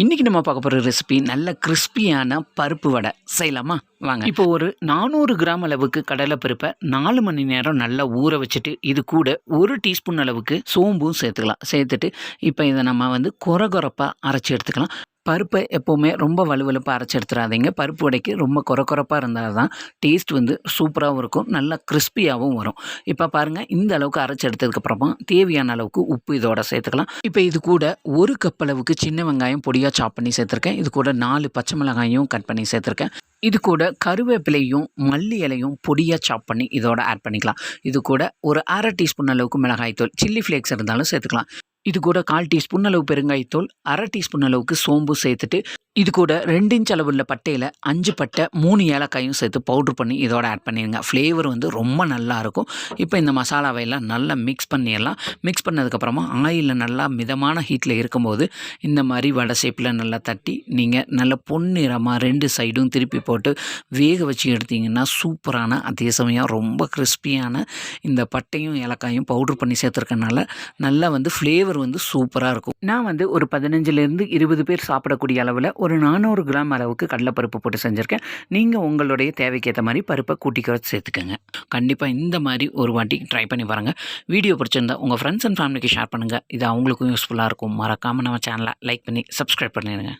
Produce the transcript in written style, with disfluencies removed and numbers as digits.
இன்றைக்கி நம்ம பார்க்க போகிற ரெசிபி நல்ல கிறிஸ்பியான பருப்பு வடை செய்யலாமா வாங்க. இப்போ ஒரு 400 கிராம் அளவுக்கு கடலைப்பருப்பை 4 மணி நேரம் நல்லா ஊற வச்சுட்டு இது கூட 1 டீஸ்பூன் அளவுக்கு சோம்பும் சேர்த்துக்கலாம். சேர்த்துட்டு இப்போ இதை நம்ம கொரகொரப்பாக அரைச்சி எடுத்துக்கலாம். பருப்பை எப்போவுமே ரொம்ப வலுவலுப்பாக அரைச்சி எடுத்துடாதீங்க. பருப்பு வடைக்கு ரொம்ப கொரகொரப்பாக இருந்தால் தான் டேஸ்ட் சூப்பராகவும் இருக்கும், நல்லா கிறிஸ்பியாகவும் வரும். இப்போ பாருங்கள், இந்த அளவுக்கு அரைச்சி எடுத்ததுக்கப்புறமா தேவையான அளவுக்கு உப்பு இதோட சேர்த்துக்கலாம். இப்போ இது கூட 1 கப் அளவுக்கு சின்ன வெங்காயம் பொடியாக சாப் பண்ணி சேர்த்துருக்கேன். இது கூட 4 பச்சை மிளகாயும் கட் பண்ணி சேர்த்துருக்கேன். இது கூட கருவேப்பிலையும் மல்லி இலையும் பொடியாக சாப் பண்ணி இதோட ஆட் பண்ணிக்கலாம். இது கூட ஒரு 1/2 டீஸ்பூன் அளவுக்கு மிளகாய்த்தூள், சில்லி ஃப்ளேக்ஸ் இருந்தாலும் சேர்த்துக்கலாம். இது கூட 1/4 டீஸ்பூன் அளவு பெருங்காயத்தூள், 1/2 டீஸ்பூன் அளவுக்கு சோம்பு சேர்த்துட்டு இது கூட 2 இன்ச் அளவுள்ள பட்டையில் 5 பட்டை 3 ஏலக்காயும் சேர்த்து பவுட்ரு பண்ணி இதோட ஆட் பண்ணிடுங்க. ஃப்ளேவர் ரொம்ப நல்லாயிருக்கும். இப்போ இந்த மசாலாவையெல்லாம் நல்லா மிக்ஸ் பண்ணிடலாம். மிக்ஸ் பண்ணதுக்கப்புறமா ஆயிலில் நல்லா மிதமான ஹீட்டில் இருக்கும்போது இந்த மாதிரி வடை ஷேப்பில் நல்லா தட்டி நீங்கள் நல்ல பொன்னிறமாக 2 சைடும் திருப்பி போட்டு வேக வச்சு எடுத்திங்கன்னா சூப்பரான, அதே சமயம் ரொம்ப கிறிஸ்பியான இந்த பட்டையும் ஏலக்காயும் பவுட்ரு பண்ணி சேர்த்துருக்கனால நல்லா ஃப்ளேவர் சூப்பராக இருக்கும். நான் ஒரு 15லேருந்து 20 பேர் சாப்பிடக்கூடிய அளவில் ஒரு 400 கிராம் அளவுக்கு கடலைப்பருப்பு போட்டு செஞ்சுருக்கேன். நீங்கள் உங்களுடைய தேவைக்கேற்ற மாதிரி பருப்பை கூட்டி குறைச்சி சேர்த்துக்கோங்க. கண்டிப்பாக இந்த மாதிரி ஒரு வாட்டி ட்ரை பண்ணி பாருங்கள். வீடியோ பிடிச்சிருந்தா உங்கள் ஃப்ரெண்ட்ஸ் அண்ட் ஃபேமிலிக்கு ஷேர் பண்ணுங்கள். இது அவங்களுக்கும் யூஸ்ஃபுல்லாக இருக்கும். மறக்காமல் நம்ம சேனலை லைக் பண்ணி சப்ஸ்கிரைப் பண்ணிடுங்க.